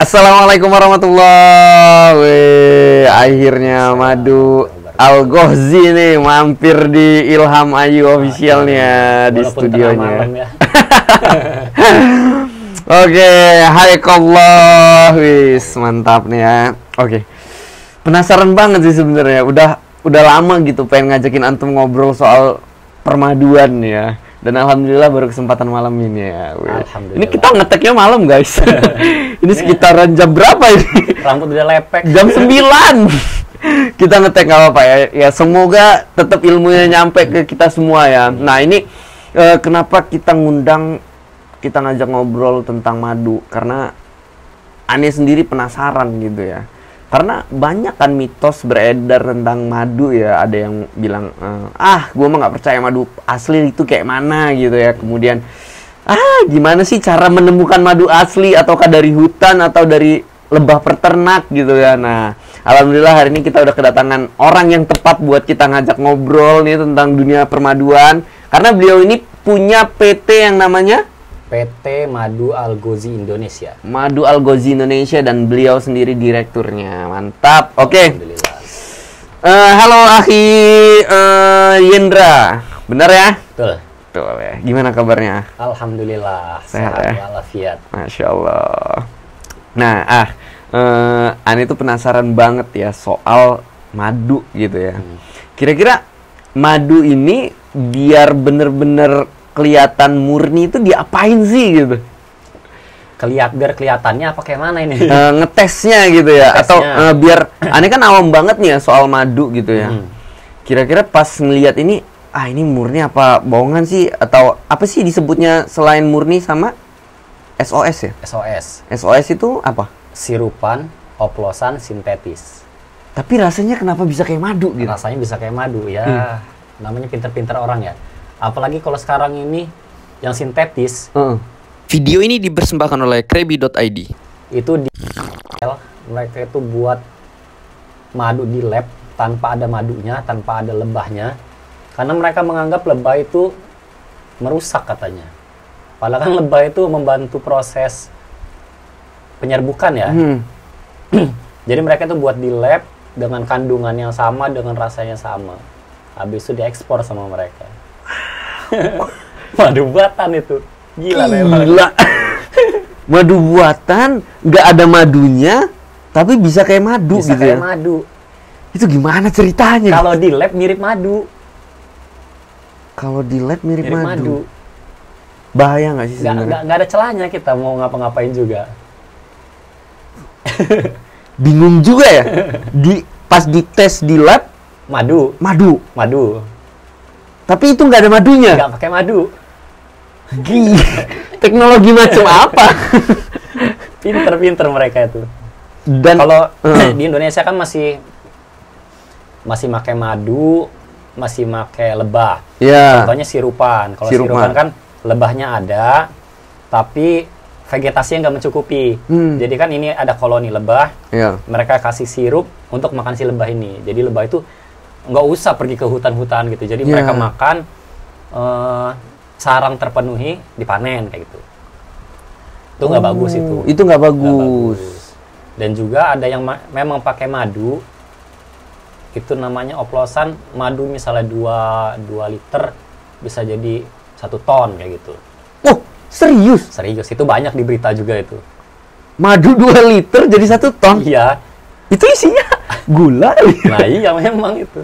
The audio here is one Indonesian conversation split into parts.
Assalamualaikum warahmatullahi wabarakatuh. Akhirnya Madu Al-Ghazzi nih mampir di Ilham Ayu officialnya di studionya. Ya. Oke, hayakallah, wis mantap nih ya. Oke, penasaran banget sih sebenarnya. Udah lama gitu pengen ngajakin antum ngobrol soal permaduan ya. Dan alhamdulillah baru kesempatan malam ini ya. Ini kita ngeteknya malam guys. Ini sekitaran jam berapa ini? Rambut udah lepek. Jam 9. Kita ngetek nggak apa-apa ya. Ya semoga tetap ilmunya nyampe ke kita semua ya. Nah ini kenapa kita ngajak ngobrol tentang madu? Karena Ane sendiri penasaran gitu ya. Karena banyak kan mitos beredar tentang madu ya. Ada yang bilang, gue mah nggak percaya madu asli itu kayak mana gitu ya. Kemudian, gimana sih cara menemukan madu asli? Ataukah dari hutan atau dari lebah peternak gitu ya. Nah, alhamdulillah hari ini kita udah kedatangan orang yang tepat buat kita ngajak ngobrol nih tentang dunia permaduan. Karena beliau ini punya PT yang namanya PT Madu Al-Ghazzi Indonesia. Madu Al-Ghazzi Indonesia dan beliau sendiri direkturnya. Mantap. Oke. Alhamdulillah. Halo Akhi Yendra. Benar ya? Betul. Betul ya. Gimana kabarnya? Alhamdulillah. Sehat ya? Walafiat. Masya Allah. Nah, Ani tuh penasaran banget ya soal madu gitu ya. Kira-kira madu ini biar bener-bener kelihatan murni itu diapain sih gitu? Biar kelihatannya apa kayak mana ini? Ngetesnya gitu ya. Atau biar Ane kan awam banget nih ya soal madu gitu ya. Kira-kira pas ngelihat ini, ini murni apa bohongan sih? Atau apa sih disebutnya selain murni sama SOS ya? SOS. SOS itu apa? Sirupan, oplosan, sintetis. Tapi rasanya kenapa bisa kayak madu gitu? Rasanya bisa kayak madu ya. Namanya pinter-pinter orang ya. Apalagi kalau sekarang ini yang sintetis. Video ini dipersembahkan oleh Krebi.id. Itu mereka itu buat madu di lab tanpa ada madunya, tanpa ada lebahnya. Karena mereka menganggap lebah itu merusak katanya. Padahal kan lebah itu membantu proses penyerbukan ya. Jadi mereka itu buat di lab dengan kandungan yang sama, dengan rasanya sama. Habis itu diekspor sama mereka. Madu buatan itu. Gila. Madu buatan, nggak ada madunya, tapi bisa kayak madu bisa gitu kayak ya? madu. Itu gimana ceritanya? Kalau di lab mirip madu. Kalau di lab mirip Mirip madu. Bahaya nggak sih sebenarnya? Nggak ada celahnya kita mau ngapa-ngapain juga. Bingung juga ya. Pas dites di lab, Madu. Tapi itu nggak ada madunya. Nggak pakai madu. Teknologi macam apa? Pinter mereka itu. Dan kalau di Indonesia kan masih pakai madu, masih pakai lebah. Ya. Contohnya sirupan. Kalau sirupan kan lebahnya ada, tapi vegetasinya nggak mencukupi. Jadi kan ini ada koloni lebah. Ya. Mereka kasih sirup untuk makan si lebah ini. Jadi lebah itu nggak usah pergi ke hutan-hutan gitu. Jadi mereka makan, sarang terpenuhi, dipanen kayak gitu. Itu nggak bagus itu. Itu nggak bagus. Dan juga ada yang memang pakai madu. Itu namanya oplosan. Madu misalnya 2 liter bisa jadi 1 ton kayak gitu. Oh, serius? Serius, itu banyak di berita juga itu. Madu 2 liter jadi 1 ton? Iya. Itu isinya gula. Nah iya memang itu.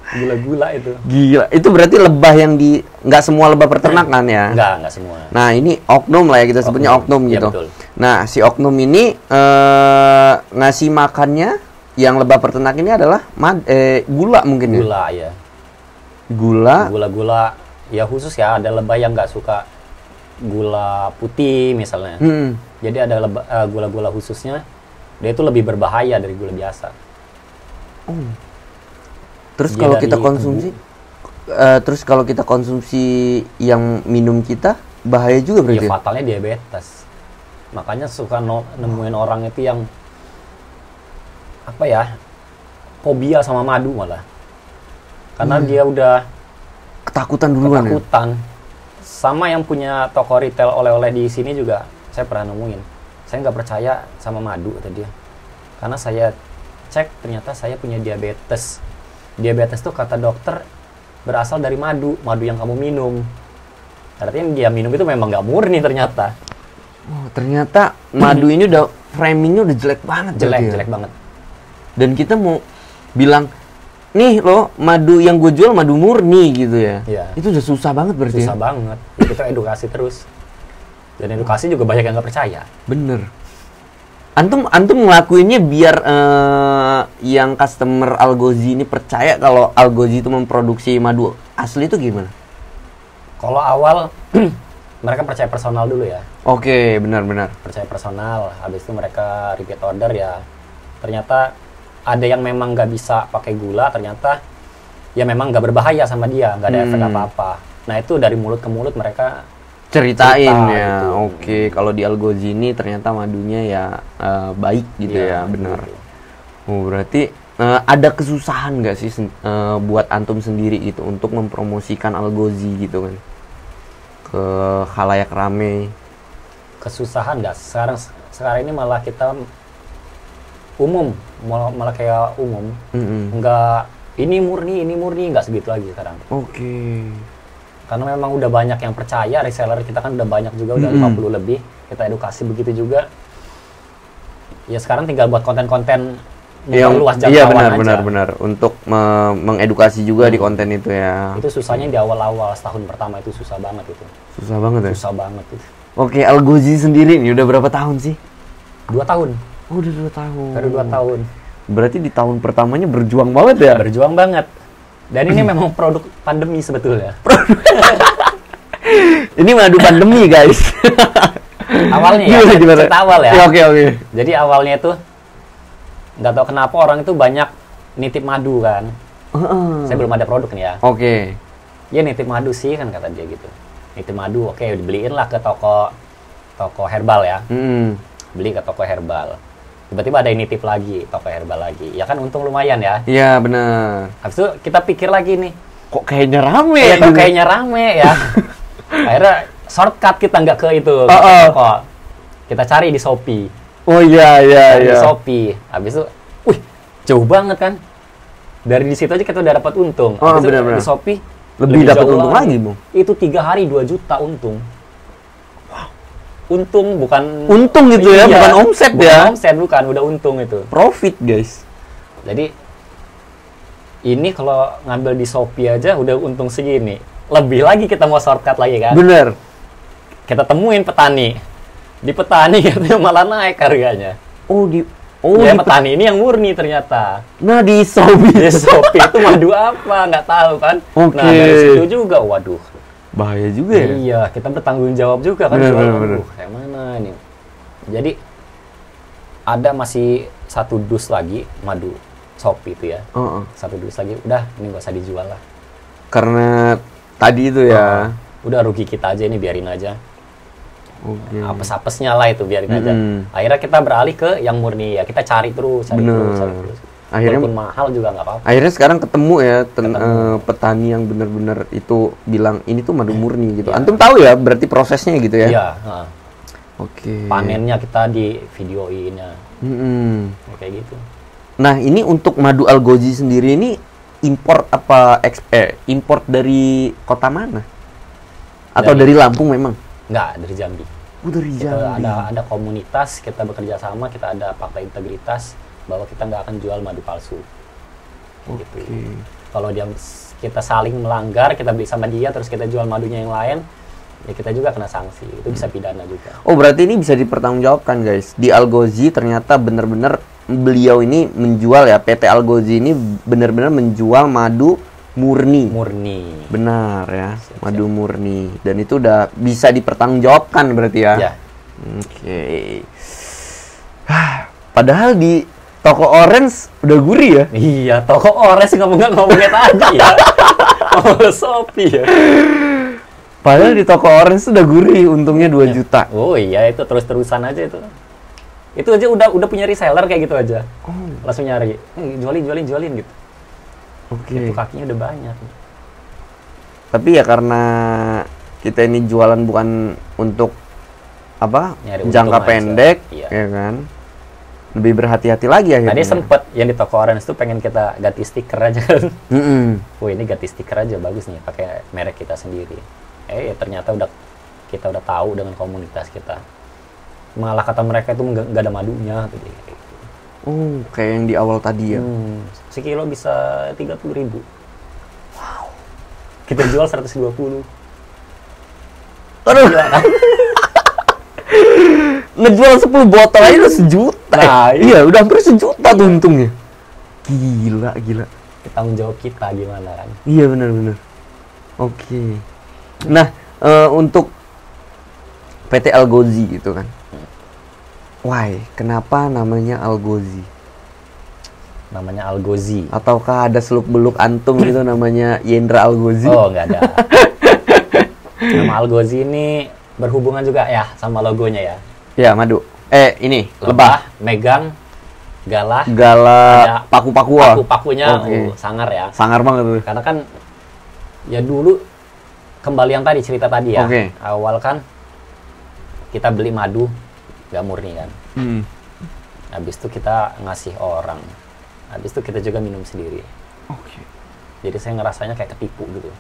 Gula-gula itu. Gila, itu berarti lebah yang nggak semua lebah peternakan ya? Nggak semua. Nah ini oknum lah ya, kita sebutnya oknum gitu. Ya, betul. Nah si oknum ini ngasih makannya yang lebah peternak ini adalah gula mungkin ya? Gula ya. Gula ya khusus ya, ada lebah yang nggak suka gula putih misalnya. Jadi ada gula-gula khususnya, dia itu lebih berbahaya dari gula biasa. Terus kalau kita konsumsi yang minum kita bahaya juga berarti? Ya fatalnya diabetes. Makanya suka nemuin orang itu yang fobia sama madu malah. Karena dia udah ketakutan duluan. Sama yang punya toko retail oleh-oleh di sini juga saya pernah nemuin. saya nggak percaya sama madu, kata dia. Karena saya cek, ternyata saya punya diabetes. Diabetes tuh kata dokter berasal dari madu yang kamu minum. Artinya dia minum itu memang nggak murni ternyata. Oh, ternyata madu ini udah framingnya udah jelek banget. Jelek banget. Dan kita mau bilang, nih loh, madu yang gue jual madu murni gitu ya. Iya. Itu udah susah banget berarti. Susah banget. Kita edukasi terus. Dan edukasi juga banyak yang nggak percaya. Bener. Antum ngelakuinnya biar yang customer Algozi ini percaya kalau Algozi itu memproduksi madu asli itu gimana? Kalau awal mereka percaya personal dulu ya. Oke, benar-benar. Percaya personal. Habis itu mereka repeat order ya. Ternyata ada yang memang nggak bisa pakai gula. Ternyata ya memang nggak berbahaya sama dia, nggak ada efek apa-apa. Nah itu dari mulut ke mulut mereka Ceritain cerita, ya. gitu. Oke, kalau di Algozi ini ternyata madunya ya baik gitu ya, Iya, benar. gitu. Oh, berarti ada kesusahan nggak sih buat antum sendiri gitu untuk mempromosikan Algozi gitu kan ke khalayak rame? Kesusahan nggak? Sekarang ini malah kita umum, malah kayak umum. Nggak ini murni nggak segitu lagi sekarang. Oke. Karena memang udah banyak yang percaya, reseller kita kan udah banyak juga, udah 50 lebih. Kita edukasi begitu juga. Ya sekarang tinggal buat konten-konten memperluas jangkauan aja. Benar. Untuk mengedukasi juga di konten itu ya. Itu susahnya di awal-awal, setahun pertama itu susah banget itu. Susah banget ya? Susah banget itu. Oke, Algozi sendiri nih udah berapa tahun sih? 2 tahun. Oh, udah 2 tahun. Baru 2 tahun. Berarti di tahun pertamanya berjuang banget ya? Berjuang banget. Dan ini memang produk pandemi sebetulnya. Ini madu pandemi, guys. Awalnya ya, cerita awal ya. Oke. Jadi awalnya itu nggak tahu kenapa orang itu banyak nitip madu kan. Saya belum ada produk nih ya. Oke. Ya nitip madu sih kan kata dia gitu. Nitip madu, oke dibeliin lah ke toko herbal ya. Beli ke toko herbal. Tiba-tiba ada yang nitip lagi, toko herbal lagi. Ya kan untung lumayan ya. Iya, benar. Habis itu kita pikir lagi nih. Kok kayaknya rame? Ya, kok kayaknya rame ya. Akhirnya shortcut kita nggak ke itu. Kok kita cari di Shopee. Oh iya. Di Shopee. Habis itu, wih, jauh banget kan. Dari di situ aja kita udah dapat untung. Oh, Habis itu benar. di Shopee Lebih dapat jauh untung lagi, Bung. Itu 3 hari 2 juta untung. Untung bukan Untung gitu ya, bukan omset ya. Bukan omset, bukan, udah untung itu. Profit, guys. Jadi ini kalau ngambil di Shopee aja udah untung segini. Lebih lagi kita mau shortcut lagi kan. Bener. Kita temuin petani. Di petani katanya malah naik harganya. Ya, petani ini yang murni ternyata. Nah, di Shopee. Di Shopee itu madu apa? Nggak tahu kan. Oke. Nah, dari situ juga, waduh. Bahaya juga ya. Iya, kita bertanggung jawab juga kan. Bener. Kayak mana ini? Jadi ada masih 1 dus lagi madu Shopee itu ya. 1 dus lagi, udah ini nggak usah dijual lah. Karena tadi itu ya. Udah rugi kita aja ini, biarin aja. Oke. Apes-apesnya lah itu, biarin aja. Akhirnya kita beralih ke yang murni ya. Kita cari terus. Akhirnya walaupun mahal juga nggak apa-apa. Akhirnya sekarang ketemu ya petani yang benar-benar itu bilang ini tuh madu murni gitu. Ya. Antum tahu ya berarti prosesnya gitu ya? Iya. Oke. Panennya kita di videoin ya. Kayak gitu. Nah, ini untuk madu Algozi sendiri ini import apa import dari kota mana? Atau dari Lampung memang? Nggak, dari Jambi. Dari Jambi. Ada komunitas, kita bekerja sama, kita ada fakta integritas bahwa kita nggak akan jual madu palsu. Gitu. Kalau kita saling melanggar, kita beli sama dia, terus kita jual madunya yang lain, ya kita juga kena sanksi. Itu bisa pidana juga. Oh, berarti ini bisa dipertanggungjawabkan, guys. Di Algozi ternyata benar-benar beliau ini menjual ya, PT Algozi ini benar-benar menjual madu murni. Benar ya, madu murni. Dan itu udah bisa dipertanggungjawabkan berarti ya. Ya. Oke. Padahal di toko Orange udah gurih ya. Iya, toko Orange ngomongnya tadi ya. Oh, Shopee ya. Padahal di toko Orange udah gurih, untungnya 2 juta. Oh iya, itu terus-terusan aja itu. Itu aja udah punya reseller kayak gitu aja. Langsung nyari, jualin gitu. Oke. Itu kakinya udah banyak. Tapi ya karena kita ini jualan bukan untuk apa? Nyari Jangka untung pendek, aja. Iya. ya kan? Lebih berhati-hati lagi akhirnya. Tadi sempet yang di toko Orange tuh pengen kita ganti stiker aja kan. Wah, ini ganti stiker aja bagus nih, pakai merek kita sendiri. Ya ternyata kita udah tahu dengan komunitas kita. Malah kata mereka itu nggak ada madunya. Gitu. Oh, kayak yang di awal tadi ya. Sekilo bisa 30.000. Wow. Kita jual 120. Aduh. Ngejual 10 botol aja udah sejuta. Nah, iya, udah hampir sejuta tuh untungnya. Gila. Tanggung jawab kita gimana kan? Iya, benar. Oke. Nah, untuk PT Algozi gitu kan. Why? Kenapa namanya Algozi? Namanya Algozi. Ataukah ada seluk-beluk antum gitu namanya Yendra Algozi? Oh, nggak ada. Nama Algozi ini berhubungan juga ya sama logonya ya. Ya, madu. Ini Lebah, megang, galah, Gala, paku-paku. Paku-pakunya Oke. sangar ya. Sangar banget tuh. Karena kan ya dulu kembali yang tadi cerita tadi ya. Oke. Awal kan kita beli madu nggak murni kan. Habis itu kita ngasih orang. Habis itu kita juga minum sendiri. Oke. Jadi saya ngerasanya kayak ketipu gitu.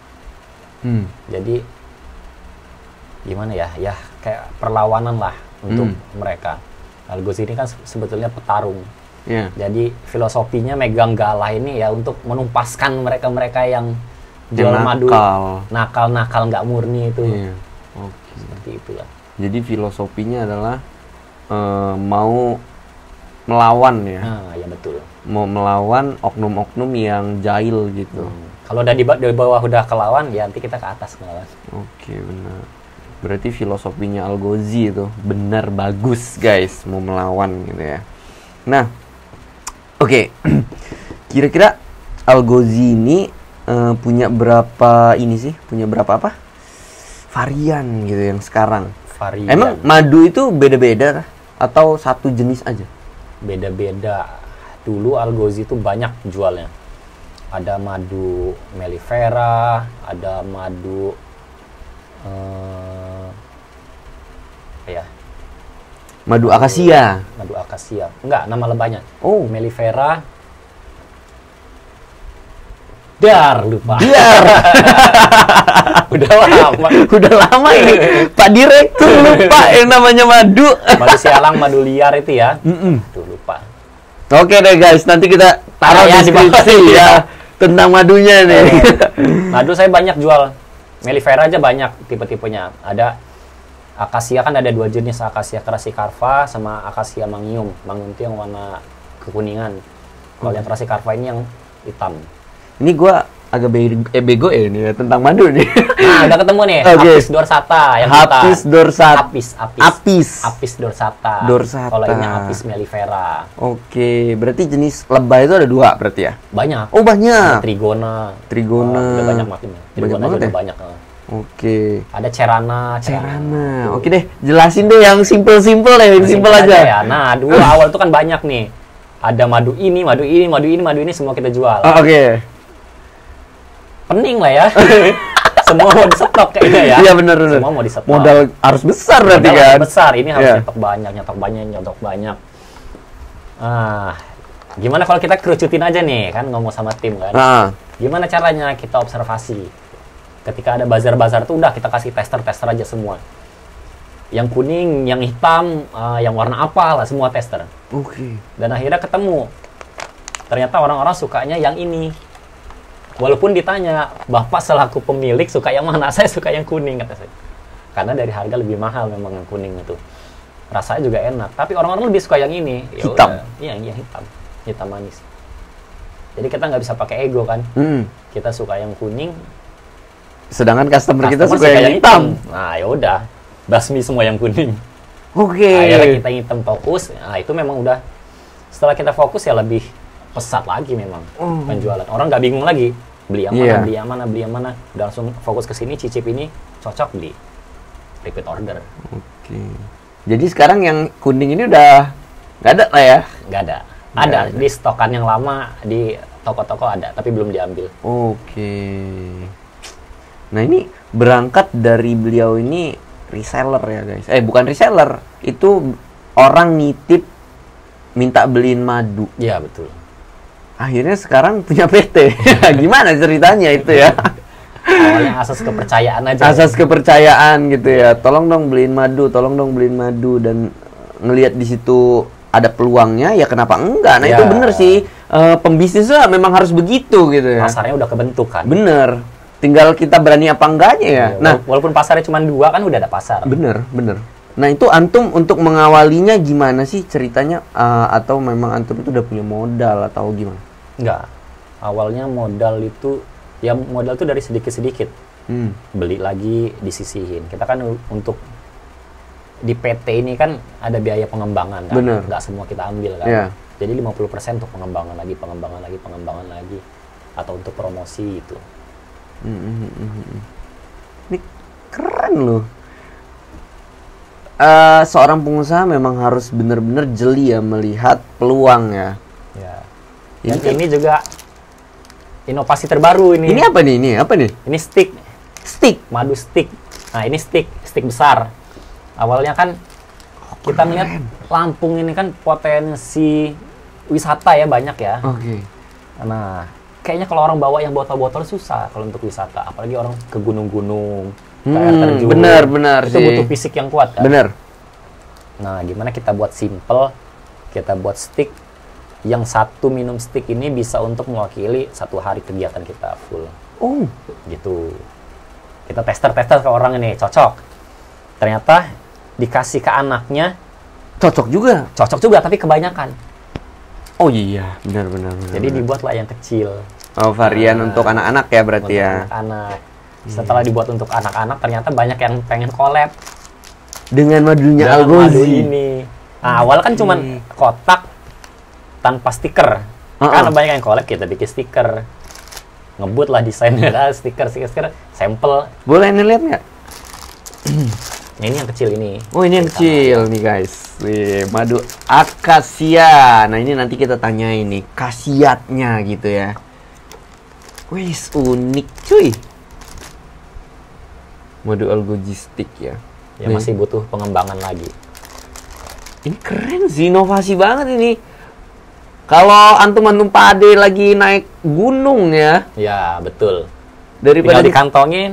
Jadi gimana ya? Ya kayak perlawanan lah untuk mereka. Algozi ini kan sebetulnya petarung. Iya. Jadi filosofinya megang galah ini ya untuk menumpaskan mereka-mereka yang jual madu nakal nggak murni itu. Iya. Oke. Seperti itu ya. Jadi filosofinya adalah mau melawan ya. Nah, ya betul. Mau melawan oknum-oknum yang jahil gitu. Kalau udah di bawah udah kelawan, ya nanti kita ke atas ngelawan. Oke, benar. Berarti filosofinya Algozi itu benar bagus, guys, mau melawan gitu ya. Nah, oke. Kira-kira Algozi ini punya berapa ini sih? Punya berapa apa? Varian gitu yang sekarang. Varian. Emang madu itu beda-beda atau satu jenis aja? Beda-beda. Dulu Algozi itu banyak jualnya. Ada madu mellifera, ada madu Madu akasia. Madu akasia. Enggak, nama lebahnya. Oh, Mellifera. Lupa. Udah lama. Udah lama ini. Pak Direktur lupa yang namanya madu. Madu sialang, madu liar itu ya. Tuh lupa. Oke deh guys, nanti kita taruh Ya, di deskripsi ya tentang madunya nih. Madu saya banyak jual. Mellifera aja banyak tipe-tipenya. Ada akasia kan ada 2 jenis, akasia crassicarpa sama akasia mangium. Mangium itu yang warna kekuningan. Kalau yang crassicarpa ini yang hitam. Ini gua agak bego ya ini ya, tentang madu nih. Nah, udah ketemu nih. Okay. Apis dorsata yang Apis dorsata. Apis dorsata. Kalau ini Apis mellifera. Oke, berarti jenis lebah itu ada 2 berarti ya? Banyak. Oh, banyak. Ada Trigona. Udah banyak makinnya. Trigona banget juga ya? banyak. Oke. Ada Cerana. Oke deh, jelasin deh yang simple-simple deh, yang simple aja. Ya. Nah, dulu awal tuh kan banyak nih. Ada madu ini semua kita jual. Oke. Pening lah ya. Semua mau disetok kayaknya ya. Iya benar. Semua mau disetok. Modal harus besar berarti Modal kan. besar, ini harus Iya. nyetok banyak. Gimana kalau kita kerucutin aja nih, kan ngomong sama tim kan. Gimana caranya kita observasi? Ketika ada bazar-bazar tuh udah kita kasih tester aja semua. Yang kuning, yang hitam, yang warna apa lah semua tester. Oke. Dan akhirnya ketemu. Ternyata orang-orang sukanya yang ini. Walaupun ditanya, Bapak selaku pemilik suka yang mana? Saya suka yang kuning, kata saya. Karena dari harga lebih mahal memang yang kuning itu. Rasanya juga enak. Tapi orang-orang lebih suka yang ini. Hitam? Iya, yang hitam. Hitam manis. Jadi kita nggak bisa pakai ego kan. Kita suka yang kuning. Sedangkan customer kita suka yang hitam. Nah, ya udah. Basmi semua yang kuning. Oke. Akhirnya kita hitam fokus. Nah, itu memang udah. Setelah kita fokus ya lebih pesat lagi memang penjualan. Orang nggak bingung lagi beli yang mana, beli yang mana. Udah langsung fokus ke sini, cicip ini cocok beli. Repeat order. Oke. Jadi sekarang yang kuning ini udah nggak ada lah ya? Nggak ada. Ada di stokan yang lama di toko-toko ada, tapi belum diambil. Oke. Nah ini berangkat dari beliau ini reseller ya guys. Bukan reseller, itu orang nitip minta beliin madu. Iya, betul. Akhirnya sekarang punya PT. Gimana ceritanya itu ya? Awalnya asas kepercayaan aja. Asas kepercayaan gitu ya. Tolong dong beliin madu dan ngelihat di situ ada peluangnya, ya kenapa enggak? Nah, Ya. itu bener sih. Pembisnisnya memang harus begitu gitu ya. Pasarnya udah kebentuk kan. Bener. Tinggal kita berani apa enggaknya ya. Iya, Nah, walaupun pasarnya cuma 2 kan udah ada pasar. bener. Nah, itu antum untuk mengawalinya gimana sih ceritanya? Atau memang antum itu udah punya modal atau gimana? Enggak. Awalnya modal itu dari sedikit-sedikit. Beli lagi, disisihin. Kita kan untuk di PT ini kan ada biaya pengembangan kan. Bener. Nggak semua kita ambil kan. Iya. Jadi 50% untuk pengembangan lagi. Atau untuk promosi itu. Ini keren loh. Seorang pengusaha memang harus benar-benar jeli ya melihat peluang ya. Ya. Ini Dan kan- ini juga inovasi terbaru ini. Ini apa nih? Ini stick. Stick. Madu stick. Nah, ini stick besar. Awalnya kan kita melihat Lampung ini kan potensi wisata ya banyak ya. Oke. Nah, kayaknya kalau orang bawa yang botol-botol susah kalau untuk wisata, apalagi orang ke gunung-gunung, ke air terjun. benar Itu sih. butuh fisik yang kuat kan. Bener. Nah, gimana kita buat simple, kita buat stick yang satu minum stick ini bisa untuk mewakili 1 hari kegiatan kita full. Oh, Gitu. Kita tester ke orang ini, cocok. Ternyata dikasih ke anaknya, cocok juga. cocok juga tapi kebanyakan. Oh iya, benar. Jadi dibuatlah yang kecil. Oh, varian untuk anak-anak ya berarti Untuk ya. anak-anak. Setelah dibuat untuk anak-anak, ternyata banyak yang pengen collab Dengan madunya dengan madu Algozi. ini. Nah, awal kan cuman kotak tanpa stiker. Karena banyak yang collab, kita bikin stiker. Ngebut lah desainnya, stiker, sampel. Boleh nih lihat nggak? Nah, ini yang kecil ini. Oh, ini yang kecil nih guys. Wih, madu akasia. Nah, ini nanti kita tanya ini khasiatnya gitu ya. Wih, unik cuy. Madu Algozi stick ya. Ya masih butuh pengembangan lagi. Ini keren sih, inovasi banget ini. Kalau antum-antum pade lagi naik gunung ya, Ya, betul. daripada Tinggal dikantongin.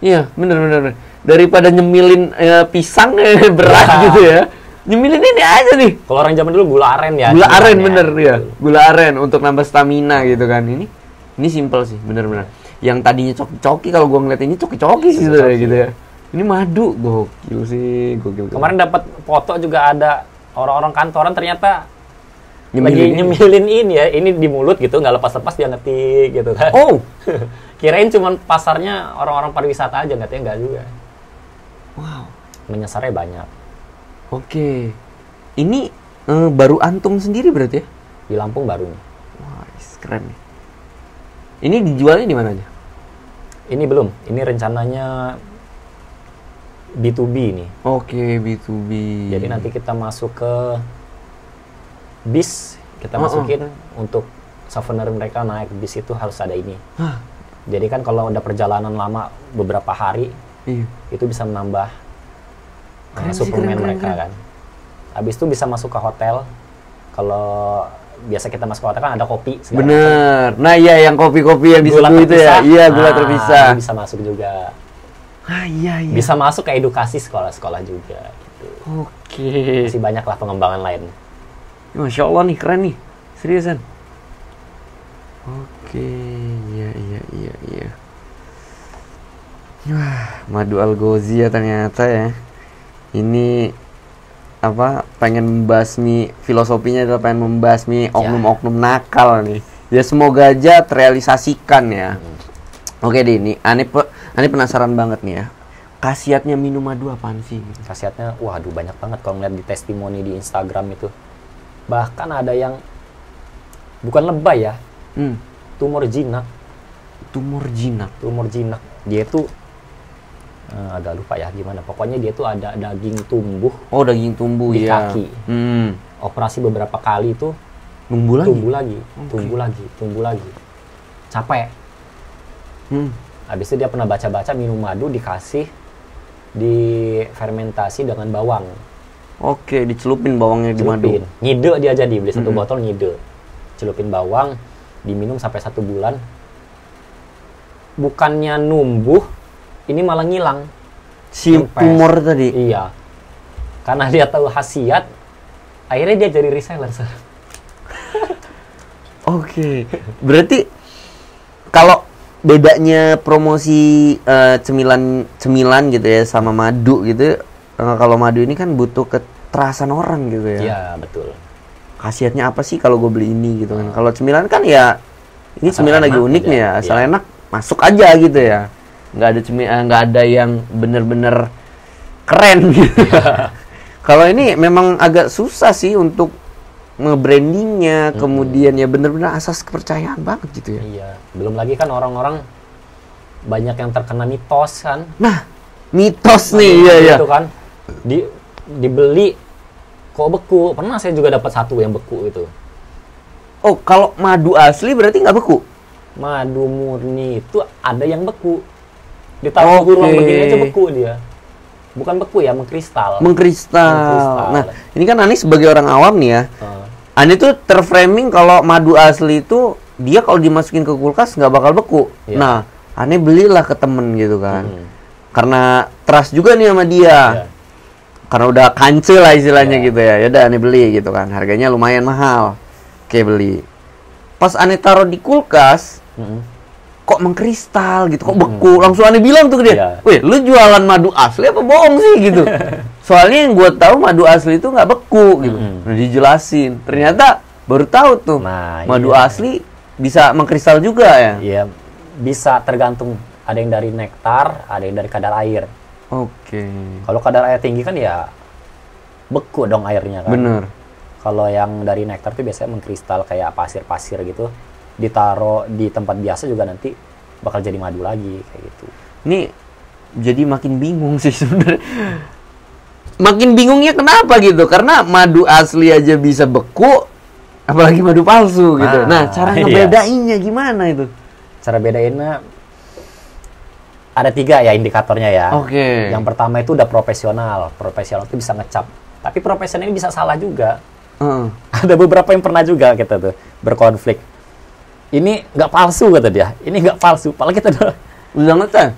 iya, bener. Daripada nyemilin pisang berat Ya. gitu ya. Nyemilin ini aja nih. Kalau orang zaman dulu gula aren ya. Gula aren sebenarnya. bener ya. Gula aren untuk nambah stamina gitu kan. Ini simple sih, bener. Yang tadinya coki-coki, kalau gua ngeliat ini coki-coki sih sebenarnya gitu ya. Ini madu, gokil sih, gokil. Kemarin dapat foto juga ada orang-orang kantoran ternyata lagi Nyemilin ini. nyemilin ini ya, ini di mulut gitu, nggak lepas-lepas dia ngetik gitu kan. Oh, Kirain cuman pasarnya orang-orang pariwisata aja, nggak juga. wow. Menyasarnya banyak. Oke. Ini baru antum sendiri berarti ya? Di Lampung baru nih. Wah, keren nih. Ini dijualnya di mana aja? Ini belum, ini rencananya B2B nih. Oke, B2B. Jadi nanti kita masuk ke bis, kita masukin untuk souvenir mereka naik bis itu harus ada ini. Hah, Jadi kan kalau udah perjalanan lama beberapa hari, iya. itu bisa menambah Keren sih, suplemen keren. mereka kan. Habis itu bisa masuk ke hotel. Kalau biasa kita masuk ke hotel kan ada kopi. segala macam. Bener. Nah, iya yang kopi-kopi yang di Gula situ itu ya. terpisah. Iya, gula Nah, terpisah. itu bisa masuk juga. Ah, iya. Bisa masuk ke edukasi sekolah-sekolah juga gitu. Oke. Masih banyak lah pengembangan lain. Masya Allah nih, keren nih. Seriusan. Oke, iya. Wah, madu Algozi ya ternyata ya. Ini apa? Pengen membasmi, filosofinya adalah pengen membasmi oknum-oknum nakal nih. Ya semoga aja terrealisasikan ya. Oke deh, ini Ane penasaran banget nih ya. Khasiatnya minum madu apaan sih? Khasiatnya, waduh banyak banget kalau ngeliat di testimoni di Instagram itu. Bahkan ada yang bukan lebay ya, tumor jinak. Tumor jinak. Dia tuh agak lupa ya gimana. Pokoknya dia tuh ada daging tumbuh Oh, daging tumbuh di ya. kaki. Operasi beberapa kali itu Tumbuh lagi. tumbuh lagi. Capek. Habis itu dia pernah baca-baca minum madu dikasih di fermentasi dengan bawang. Oke, dicelupin bawangnya di madu. Celupin. Ngide dia jadi, beli satu botol ngide. Celupin bawang, diminum sampai 1 bulan. Bukannya numbuh, ini malah ngilang. Si Kempes. tumor tadi. Iya. Karena dia tahu khasiat, akhirnya dia jadi reseller. Oke. Berarti kalau bedanya promosi cemilan gitu ya sama madu gitu, kalau madu ini kan butuh keterasan orang gitu ya. Iya, betul. Khasiatnya apa sih kalau gue beli ini gitu kan. Kalau cemilan kan ya ini Asal cemilan lagi enak unik aja. nih ya, asal Iya. enak masuk aja gitu ya. Nggak ada yang bener-bener keren gitu. Kalau ini memang agak susah sih untuk nge-brandingnya, kemudian ya bener-bener asas kepercayaan banget gitu ya. Iya. Belum lagi kan orang-orang banyak yang terkena mitos kan. Nah, mitos nih, iya ya. Itu kan dibeli kok beku. Pernah saya juga dapat satu yang beku itu. Oh, kalau madu asli berarti nggak beku? Madu murni itu ada yang beku. Ditaruh ruang begini aja beku dia. Bukan beku ya, mengkristal. Mengkristal. Nah, ini kan Ani sebagai orang awam nih ya. Ani tuh terframing kalau madu asli itu dia kalau dimasukin ke kulkas nggak bakal beku. Iya. Nah, Ani belilah ke temen gitu kan. Karena trust juga nih sama dia. Iya. Karena udah kancil lah istilahnya Iya. gitu ya. Yaudah Ani beli gitu kan. Harganya lumayan mahal. Oke, beli. Pas Ani taruh di kulkas, kok mengkristal gitu, kok beku. Langsung Ani bilang tuh ke dia, Iya. "Weh, lu jualan madu asli apa bohong sih?" gitu. Soalnya yang gue tahu madu asli itu nggak beku gitu. Nah, dijelasin. Ternyata baru tahu tuh. Nah, madu iya. asli bisa mengkristal juga ya. Iya, bisa tergantung. Ada yang dari nektar, ada yang dari kadar air. Oke. Kalau kadar air tinggi kan ya beku dong airnya kan. Bener. Kalau yang dari nektar tuh biasanya mengkristal kayak pasir-pasir gitu. Ditaruh di tempat biasa juga nanti bakal jadi madu lagi kayak gitu. Ini jadi makin bingung sih sebenarnya. Makin bingungnya kenapa gitu? Karena madu asli aja bisa beku, apalagi madu palsu gitu. Nah, cara iya. ngebedainnya gimana itu? Cara bedainnya ada 3 ya indikatornya ya. Oke. Yang pertama itu udah profesional. Profesional itu bisa ngecap. Tapi profesional ini bisa salah juga. Ada beberapa yang pernah juga kita tuh berkonflik. Ini nggak palsu kata dia. Ini nggak palsu. Padahal kita Udah ngecek?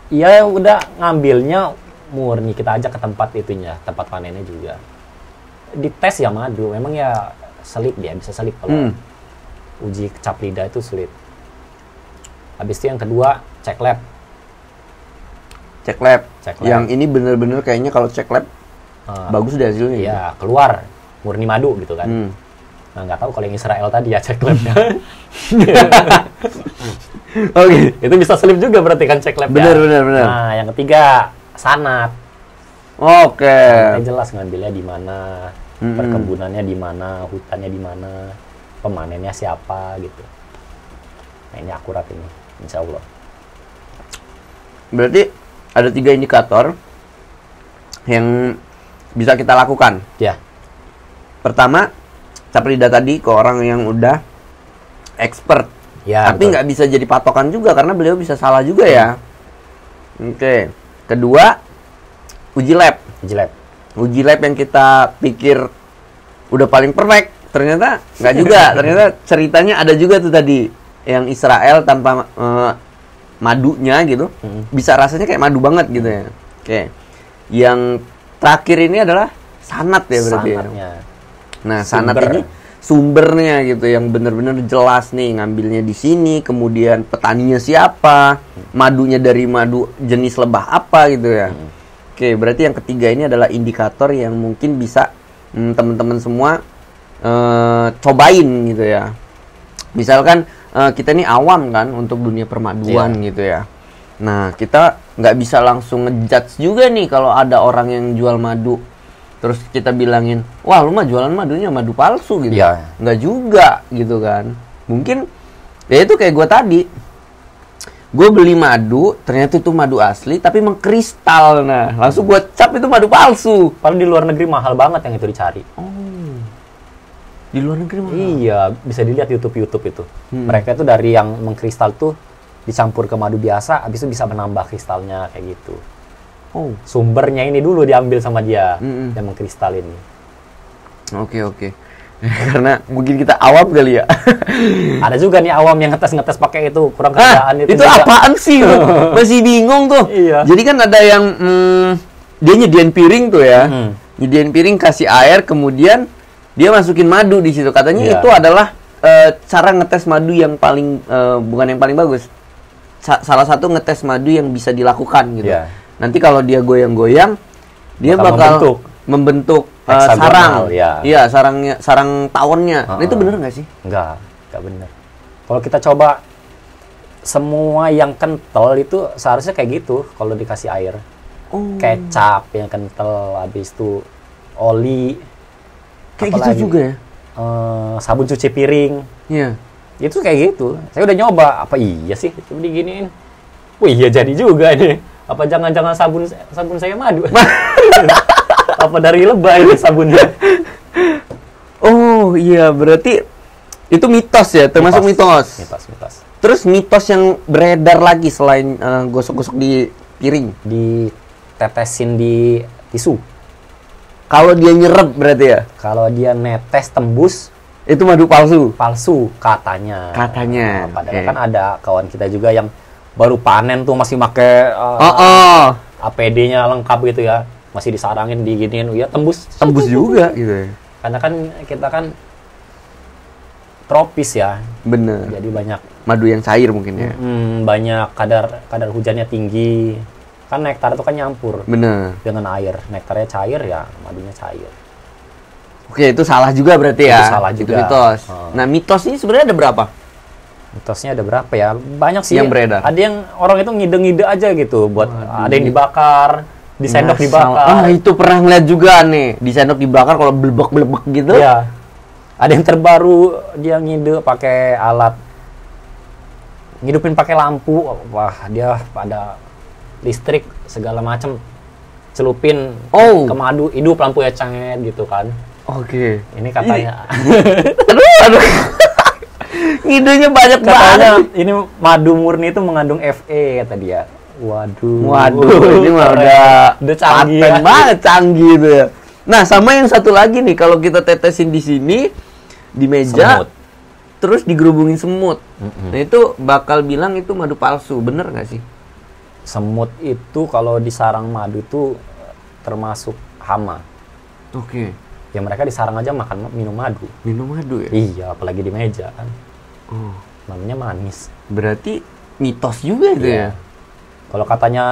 Iya udah ngambilnya murni, kita ajak ke tempat itunya, tempat panennya juga. Dites ya madu, memang ya selip dia, bisa selip kalau uji cap lidah itu sulit. Habis itu yang kedua, cek lab. Cek lab. Cek lab. Yang ini bener-bener kayaknya kalau cek lab bagus deh hasilnya. Iya, keluar murni madu gitu kan. Nah, nggak tahu kalau yang Israel tadi ya cek labnya. Oke. Itu bisa selip juga berarti kan cek lab. Bener. Nah, yang ketiga, sanad. Oke. Sanadnya jelas ngambilnya di mana, perkebunannya di mana, hutannya di mana, pemanennya siapa gitu. Nah, ini akurat ini, insya Allah. Berarti ada 3 indikator yang bisa kita lakukan. Ya. Pertama, cap lidah tadi ke orang yang udah expert. Ya, Tapi nggak bisa jadi patokan juga karena beliau bisa salah juga ya. Oke. Kedua, uji lab. Uji lab. Uji lab yang kita pikir udah paling perfect, ternyata nggak juga. Ternyata ceritanya ada juga tuh tadi yang Israel tanpa madunya gitu, bisa rasanya kayak madu banget gitu ya. Oke. Yang terakhir ini adalah sanad ya berarti. Sanadnya. Nah, sanad ini sumbernya gitu yang benar-benar jelas nih, ngambilnya di sini, kemudian petaninya siapa, madunya dari madu jenis lebah apa gitu ya. Oke, berarti yang ketiga ini adalah indikator yang mungkin bisa teman-teman semua cobain gitu ya. Misalkan kita ini awam kan untuk dunia permaduan gitu ya. Nah, kita nggak bisa langsung ngejudge juga nih kalau ada orang yang jual madu. Terus kita bilangin, wah lu mah jualan madunya madu palsu gitu. Iya. Nggak juga gitu kan. Mungkin, ya itu kayak gue tadi. Gue beli madu, ternyata itu madu asli, tapi mengkristal. Nah, langsung gue cap itu madu palsu. Padahal di luar negeri mahal banget yang itu dicari. Oh, di luar negeri mahal? Iya, bisa dilihat YouTube itu. Mereka itu dari yang mengkristal tuh dicampur ke madu biasa, habis itu bisa menambah kristalnya kayak gitu. Oh. Sumbernya ini dulu diambil sama dia, Mm-mm. yang mengkristal ini. Oke. Karena mungkin kita awam kali ya. Ada juga nih awam yang ngetes pakai itu, kurang Ah, kerjaan itu juga. apaan sih? Masih bingung tuh. Iya. Jadi kan ada yang dia nyediain piring tuh ya. Mm. Nyediain piring, kasih air, kemudian dia masukin madu di situ. Katanya Iya. itu adalah cara ngetes madu yang paling bukan yang paling bagus. Salah satu ngetes madu yang bisa dilakukan gitu. Iya. Nanti kalau dia goyang-goyang, dia Bakal bakal membentuk Hexagonal, sarang. ya. Iya, sarang tawonnya. Nah, itu bener nggak sih? Enggak benar. Kalau kita coba semua yang kental itu seharusnya kayak gitu kalau dikasih air. Oh. Kecap yang kental, habis itu oli. Kayak gitu apalagi, juga ya? Sabun cuci piring. Iya. Itu kayak gitu. Saya udah nyoba. Apa iya sih? Coba diginiin. Wih, iya jadi juga nih. Apa jangan-jangan sabun saya madu? Apa dari lebah ini sabunnya? Oh iya, berarti itu mitos ya, termasuk mitos. Mitos. Terus mitos yang beredar lagi selain gosok-gosok di piring. Ditetesin di tisu. Kalau dia nyerap berarti ya? Kalau dia netes tembus, Itu madu palsu. palsu katanya. Katanya, Padahal oke. kan ada kawan kita juga yang baru panen tuh masih pakai APD-nya lengkap gitu ya. Masih disarangin, diginiin, ya tembus. Tembus juga gitu ya. Karena kan kita kan tropis ya. Bener. Jadi banyak Madu yang cair mungkin ya. banyak kadar hujannya tinggi. Kan nektar itu kan nyampur Bener. dengan air. Nektarnya cair ya, madunya cair. Oke, itu salah juga berarti ya. Itu salah juga. mitos. Hmm. Nah, mitos ini sebenarnya ada berapa? Mitosnya ada berapa ya? Banyak sih. Yang beredar. Ada yang orang itu ngide-ngide aja gitu buat ada yang dibakar, di sendok Ngasal. dibakar. Itu pernah ngeliat juga nih. Di sendok dibakar kalau blebek-blebek gitu. Iya. Ada yang terbaru dia ngide pakai alat ngidupin pakai lampu. Wah, dia pada listrik segala macam celupin ke madu, hidup lampunya cenget gitu kan. Oke. Ini katanya Aduh. Idenya banyak katanya banget. ini madu murni itu mengandung Fe kata dia. Waduh, ini mah udah canggih paten ya. banget, canggih itu ya. Nah, sama yang satu lagi nih, kalau kita tetesin di sini di meja, Semut. terus digerubungin semut. Nah, itu bakal bilang itu madu palsu, bener nggak sih? Semut itu kalau di sarang madu itu termasuk hama. Oke. Ya mereka di sarang aja minum madu. Minum madu ya? Iya, apalagi di meja kan. Oh, Namanya manis. berarti mitos juga itu Iya. ya? Kalau katanya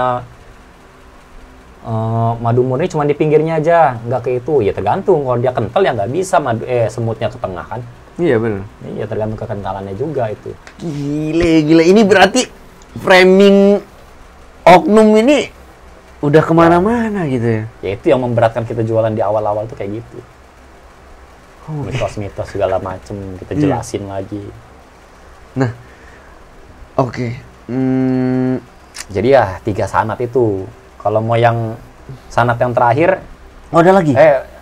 madu murni cuma di pinggirnya aja, nggak ke itu. Ya tergantung. Kalau dia kental ya nggak bisa semutnya ke tengah kan. Iya bener. Iya tergantung kekentalannya juga itu. Gile. Ini berarti framing oknum ini udah kemana-mana gitu ya? Ya itu yang memberatkan kita jualan di awal-awal tuh kayak gitu. Mitos-mitos segala macem kita jelasin lagi. Nah, oke. Jadi ya 3 sanat itu. Kalau mau yang sanat yang terakhir, Oh, ada lagi?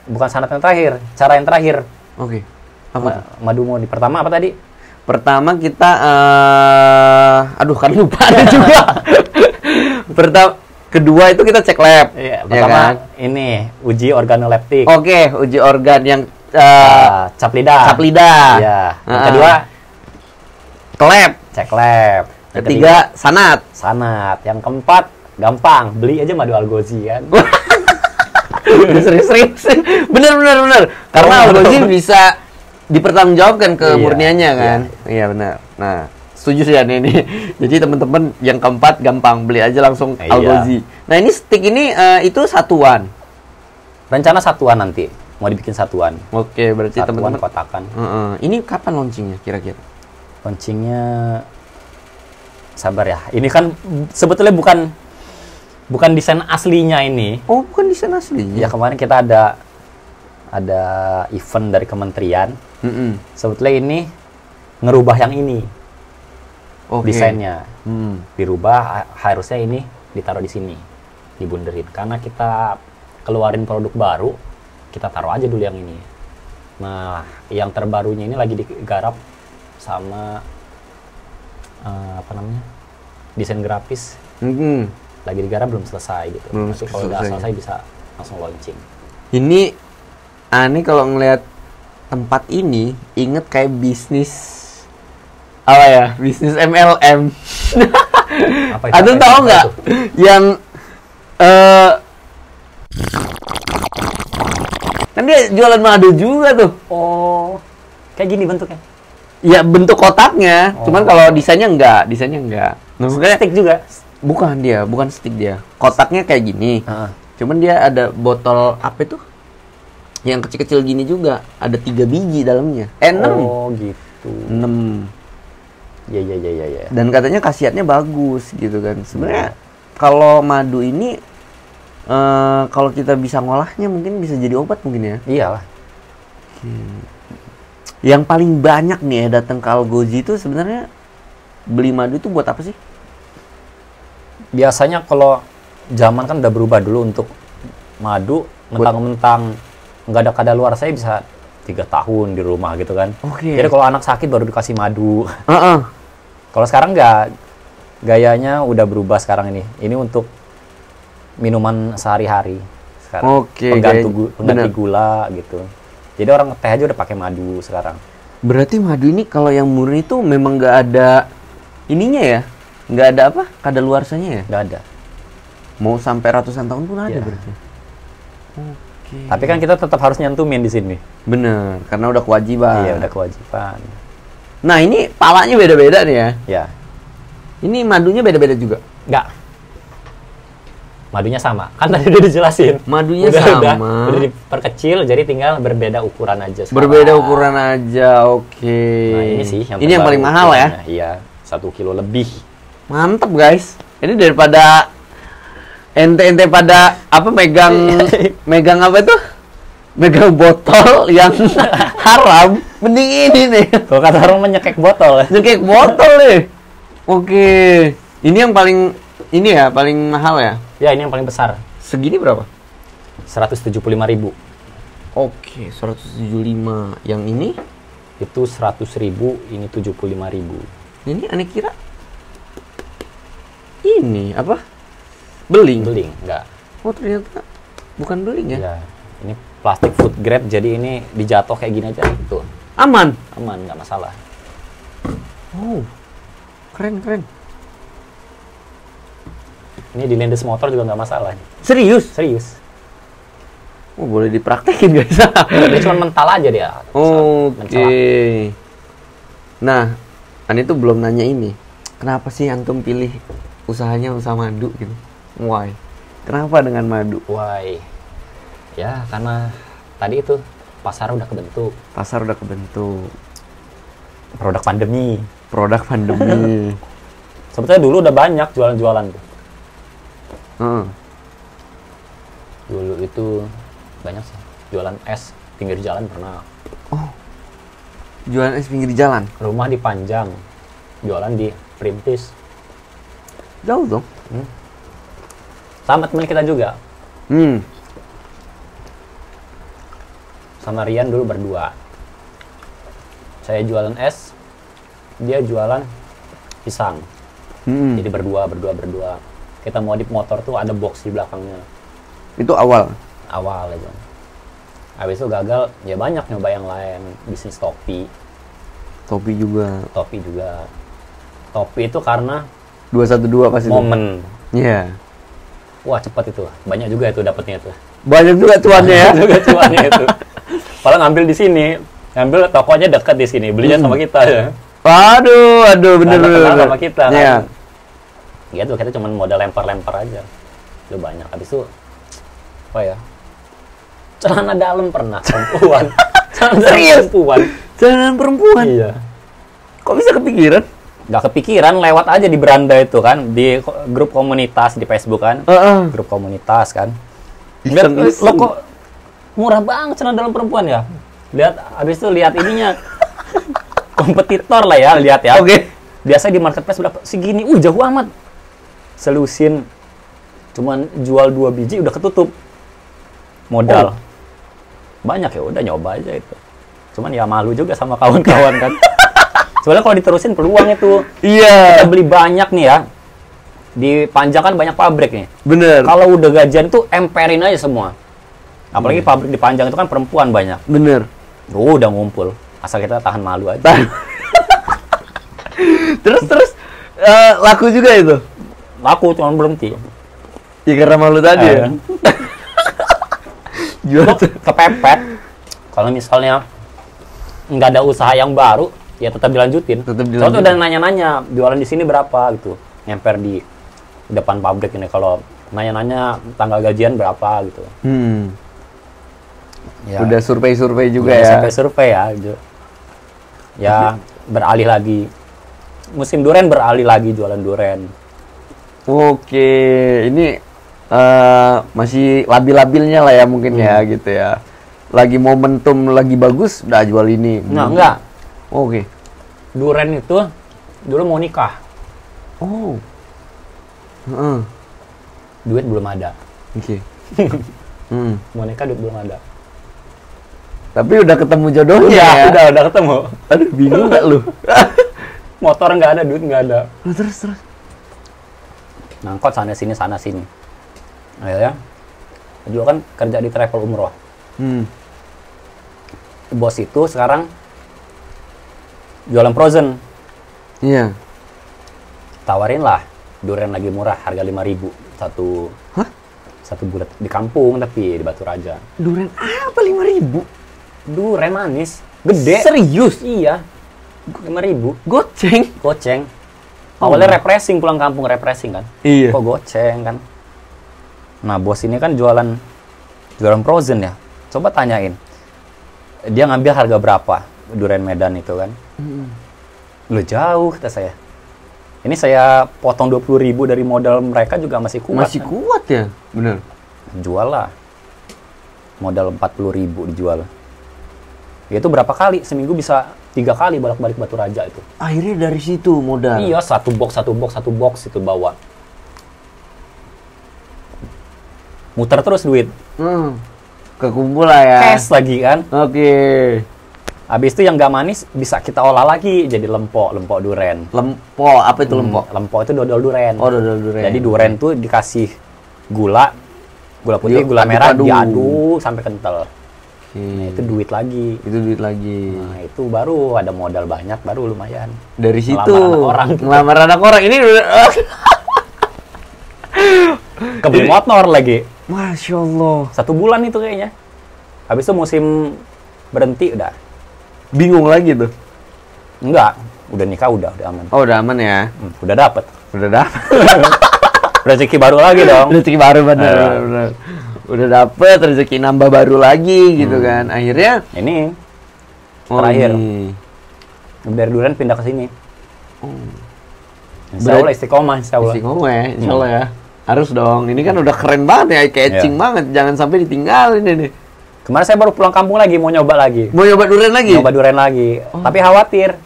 bukan sanat yang terakhir, cara yang terakhir. Oke. Apa tuh? Madu murni pertama apa tadi? Pertama kita aduh kan lupa ada juga. Kedua itu kita cek lab. Iya, ya pertama kan? ini uji organoleptik. Oke, uji organ yang Cap lidah. cap lidah. Iya. Yang Ah. kedua Ke lab. cek lab. Yang Ketiga sanat. sanat. Yang keempat gampang, beli aja madu algozi kan. Serius. Bener. Karena Oh, algozi betul. bisa dipertanggungjawabkan Iya, kemurniannya kan. Iya benar. Nah, setuju sih ya ini. Jadi teman-teman yang keempat gampang beli aja langsung Iya. algozi. Nah, ini stick ini itu satuan. Rencana satuan nanti, mau dibikin satuan. Oke, berarti Satuan teman-teman. kotakan. Ini kapan launchingnya kira-kira? Launchingnya sabar ya. Ini kan sebetulnya bukan desain aslinya ini. Oh, bukan desain asli. Ya kemarin kita ada event dari kementerian. Sebetulnya ini ngerubah yang ini Oke. desainnya. Hmm. Dirubah, harusnya ini ditaruh di sini, dibunderin. Karena kita keluarin produk baru, kita taruh aja dulu yang ini. Nah, yang terbarunya ini lagi digarap sama apa namanya, desain grafis. lagi digarap belum selesai gitu. Belum Nanti kalau udah selesai. selesai bisa langsung launching. Ini aneh kalau ngelihat tempat ini, inget kayak bisnis apa ya? Bisnis MLM. Apa Aduh Apa tahu nggak? itu? Yang kan dia jualan madu juga tuh. Oh, kayak gini bentuknya. Ya bentuk kotaknya, Oh. cuman kalau desainnya enggak. Maksudnya Stick juga. bukan stick dia. Kotaknya kayak gini. Heeh. Cuman dia ada botol apa itu? Yang kecil-kecil gini juga, ada 3 biji dalamnya. 6. Oh, gitu. 6. Ya. Dan katanya khasiatnya bagus gitu kan. Sebenarnya kalau madu ini kalau kita bisa ngolahnya mungkin bisa jadi obat mungkin ya. Iyalah. Yang paling banyak nih ya datang ke Algozi itu sebenarnya beli madu itu buat apa sih? Biasanya kalau zaman kan udah berubah dulu untuk madu, mentang-mentang nggak ada kadaluarsa bisa 3 tahun di rumah gitu kan. Oke. Jadi kalau anak sakit baru dikasih madu. Heeh. Kalau sekarang nggak, gayanya udah berubah sekarang ini. Ini untuk minuman sehari-hari sekarang. Oke, Pengganti bener. gula gitu. Jadi orang teh aja udah pakai madu sekarang. Berarti madu ini kalau yang murni itu memang nggak ada ininya ya? Nggak ada apa? Kadaluarsanya ya? Nggak ada. Mau sampai ratusan tahun pun ada Iya. berarti. Oke. Tapi kan kita tetap harus nyantumin di sini. Bener, karena udah kewajiban. Iya, udah kewajiban. Nah ini palanya beda-beda nih ya. Ya, Ini madunya beda-beda juga. nggak. Madunya sama. Kan tadi udah dijelasin. Madunya Udah sama. diperkecil, jadi tinggal berbeda ukuran aja sekarang. Berbeda ukuran aja, oke. Nah, ini sih yang Ini yang terbaru paling mahal ya. ukurannya. Iya, 1 kilo lebih. Mantep guys. Ini daripada ente pada apa megang apa itu? Megang botol yang haram. Mending ini nih. Kalau kata orang menyekek botol. Nyekek botol nih. Oke. Ini yang paling ini ya, paling mahal ya. Ya, ini yang paling besar. Segini berapa? 175.000. Oke, 175. Yang ini? Itu 100.000, ini 75.000. Ini aneh kira. Ini apa? Beling. Beling, enggak. Oh, ternyata bukan beling ya. Ya, ini plastik food grade, jadi ini dijatuh kayak gini aja. Tuh, Aman. aman, nggak masalah. Oh. Keren. Ini di lindes motor juga nggak masalah. Serius? Serius. Oh, boleh dipraktekin guys. Dia cuma mental aja dia. Oke. Mencela. Nah, Ani tuh belum nanya ini. Kenapa sih antum pilih usahanya usaha madu gitu? Why? Kenapa dengan madu? Why? Ya, karena tadi itu pasar udah kebentuk. Pasar udah kebentuk. Produk pandemi. Produk pandemi. Sebetulnya dulu udah banyak jualan-jualan tuh. Heeh. Dulu itu banyak sih. Jualan es pinggir jalan pernah. Jualan es pinggir jalan. Rumah dipanjang. Jualan di Perintis. Jauh dong. Sama teman kita juga. Sama Rian dulu berdua. Saya jualan es, dia jualan pisang. Jadi berdua. Kita modif motor tuh ada box di belakangnya. Itu awal. Awal aja. Habis itu gagal, ya banyak nyoba yang lain. Bisnis topi. Topi juga. Topi itu karena 212 pasti. momen. Iya. Wah, cepat itu. Banyak juga itu dapatnya itu. Banyak juga cuannya ya. Juga cuannya itu. Kalau ngambil di sini, ngambil tokonya dekat di sini, belinya sama kita ya. Aduh, bener. Kenal sama kita kan. Iya. Gitu, kita cuma modal lempar-lempar aja. Itu banyak. Habis itu apa ya? Celana dalam pernah perempuan. Celana dalam Serius? perempuan. Jalan perempuan. Iya. Kok bisa kepikiran? Nggak kepikiran, lewat aja di beranda itu kan, di grup komunitas di Facebook kan. Grup komunitas kan. Lihat, lo kok murah banget celana dalam perempuan ya? Lihat, habis itu lihat ininya. Kompetitor lah ya, lihat ya. Oke. Biasa di marketplace berapa? Segini, jauh amat. Selusin. Cuman jual 2 biji udah ketutup. Modal. Banyak ya, udah nyoba aja itu. Cuman ya malu juga sama kawan-kawan kan. Soalnya kalau diterusin peluang itu. Iya. Kita beli banyak nih ya. Panjang kan banyak pabrik nih. Bener. Kalau udah gajian tuh emperin aja semua. Apalagi pabrik di Panjang itu kan perempuan banyak. Bener. Udah ngumpul. Asal kita tahan malu aja. Terus laku juga itu. Laku cuma berhenti. Ya karena malu tadi ya. Jual Lo kepepet. Kalau misalnya nggak ada usaha yang baru, ya tetap dilanjutin. Soalnya udah nanya-nanya, jualan di sini berapa gitu. Ngemper di depan pabrik ini. Kalau nanya-nanya tanggal gajian berapa gitu. Ya, udah survei-survei juga udah ya. Survei-survei ya. Ya beralih lagi. Musim duren beralih lagi jualan duren. Oke, ini masih labil-labilnya lah ya mungkin ya gitu ya. Lagi momentum lagi bagus, udah jual ini. Nah, enggak. Oke. Duren itu dulu mau nikah. Oh. Duit belum ada. Oke. Mau nikah duit belum ada. Tapi udah ketemu jodohnya ya. Udah ketemu. Aduh, bingung nggak lu? Motor nggak ada, duit nggak ada. Terus. Ngangkot sana sini. Akhirnya juga kan kerja di travel umroh. Bos itu sekarang jualan frozen. Iya. Tawarin lah duren lagi murah, harga 5.000 satu. Hah? Satu bulat di kampung tapi di Batu Raja. Duren apa 5.000? Duren manis, gede. Serius? Iya. 5.000. Goceng. Awalnya refreshing, pulang kampung refreshing kan. Iya. Kok goceng kan. Nah, bos ini kan jualan frozen ya. Coba tanyain. Dia ngambil harga berapa duren Medan itu kan. Loh jauh kata saya. Ini saya potong 20.000 dari modal mereka juga masih kuat. Masih kuat ya? Bener. Jual lah. Modal 40.000 dijual. Itu berapa kali? Seminggu bisa 3 kali bolak-balik Batu Raja itu. Akhirnya dari situ modal. Iya, satu box itu bawa. Muter terus duit. Kekumpul lah ya. Cash lagi kan. Oke. Habis itu yang nggak manis bisa kita olah lagi jadi lempok duren. Lempok, apa itu lempok? Lempok itu dodol duren. Oh, dodol duren. Jadi duren tuh dikasih gula putih, gula merah diaduk sampai kental. Nah, itu duit lagi. Nah, itu baru ada modal banyak, baru lumayan. Dari situ. Ngelamar anak orang. Ini kebeli motor lagi. Masya Allah. 1 bulan itu kayaknya. Habis itu musim berhenti udah. Bingung lagi tuh. Enggak, udah nikah udah aman. Oh, udah aman ya. Udah dapet. Rezeki baru lagi dong. Rezeki baru bener. Udah dapet rezeki nambah baru lagi gitu kan. Akhirnya ini terakhir. Dari duren pindah ke sini. Insya Allah istiqomah, insya Allah. Istiqomah ya, insya Allah ya. Harus dong. Ini kan udah keren banget ya, catching banget. Jangan sampai ditinggalin ini. Kemarin saya baru pulang kampung lagi, mau nyoba lagi. Mau nyoba duren lagi? Nyoba duren lagi. Tapi khawatir.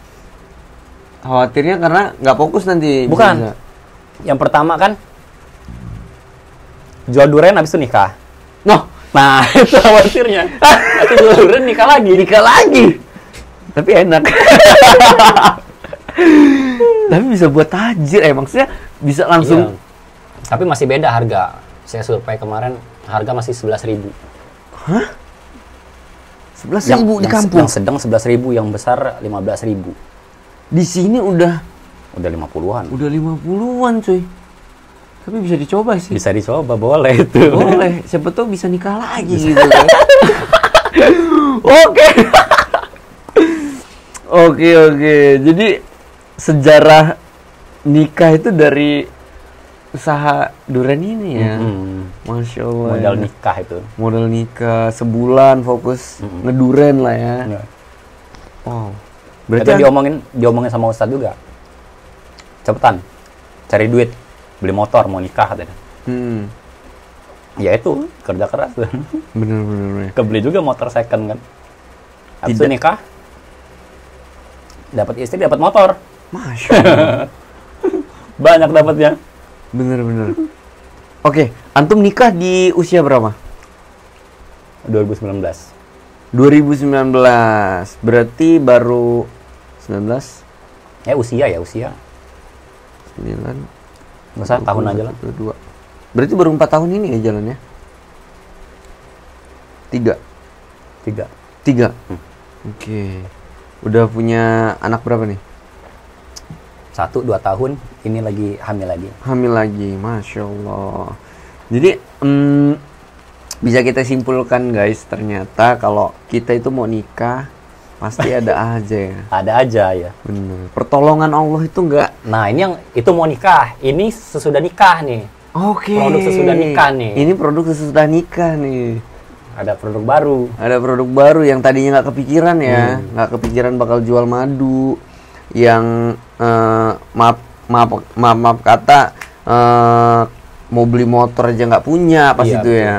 Khawatirnya karena nggak fokus nanti. Bukan. Bisa. Yang pertama kan jual duren habis itu nikah. Nah, itu khawatirnya. Itu jual duren nikah lagi. Tapi enak. Tapi bisa buat tajir maksudnya bisa langsung. Iya. Tapi masih beda harga. Saya survei kemarin harga masih 11.000. Hah? 11.000 di kampung? Yang sedang 11.000, yang besar 15.000. Di sini udah 50-an. Udah 50-an cuy. Tapi bisa dicoba sih. Bisa dicoba, boleh itu. Boleh, siapa tahu bisa nikah lagi gitu kan. Oke. Jadi sejarah nikah itu dari usaha duren ini ya. Masya Allah. Modal nikah itu. Modal nikah sebulan fokus ngeduren lah ya. Wow. Berarti diomongin sama Ustadz juga. Cepetan, cari duit, beli motor, mau nikah katanya. Ya itu kerja keras. Bener. Kebeli juga motor second kan. Habis itu nikah, dapat istri, dapat motor. Masya Allah. Banyak dapatnya. Bener. Oke, antum nikah di usia berapa? 2019. 2019. Berarti baru 19? Usia. 9. Nggak usah, tahun aja lah. 22. Berarti baru 4 tahun ini ya jalannya? 3. 3. Oke. Udah punya anak berapa nih? 1-2 tahun, ini lagi hamil lagi. Hamil lagi, Masya Allah. Jadi, bisa kita simpulkan guys, ternyata kalau kita itu mau nikah, pasti ada aja ya. Ada aja ya. Bener. Pertolongan Allah itu enggak. Nah, ini yang itu mau nikah. Ini sesudah nikah nih. Oke. Produk sesudah nikah nih. Ini produk sesudah nikah nih. Ada produk baru. Ada produk baru yang tadinya nggak kepikiran ya, nggak kepikiran bakal jual madu, yang maaf kata mau beli motor aja nggak punya pas Iya, itu betul. ya.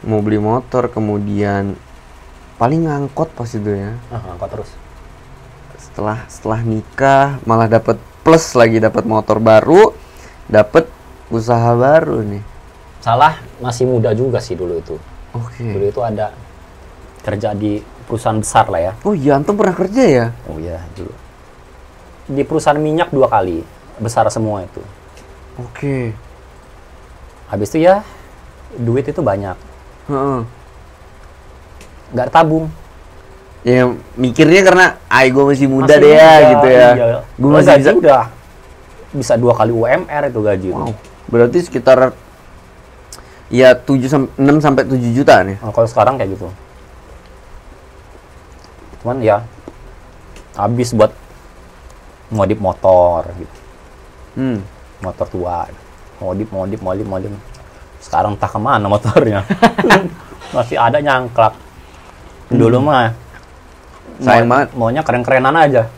Mau beli motor, kemudian paling ngangkot pas itu ya. Angkot terus. Setelah nikah malah dapat plus lagi, dapat motor baru, dapat usaha baru nih. Salah, masih muda juga sih dulu itu. Oke. Dulu itu ada kerja di perusahaan besar lah ya. Oh iya, antum pernah kerja ya? Oh iya, dulu. Di perusahaan minyak 2 kali. Besar semua itu. Oke. Habis itu ya, duit itu banyak. Heeh. Nggak tabung. Ya mikirnya karena gue masih muda Masih deh ya muda, gitu ya. iya. Gue Kalau masih gaji bisa. bisa 2 kali UMR itu gaji. Wow. Berarti sekitar ya 6 sampai 7 juta nih. Nah, kalau sekarang kayak gitu. Cuman ya habis buat modif motor gitu. Motor tua. Modif. Sekarang entah kemana motornya. Masih ada nyangklak. Dulu mah Sayang banget. maunya keren-kerenan aja.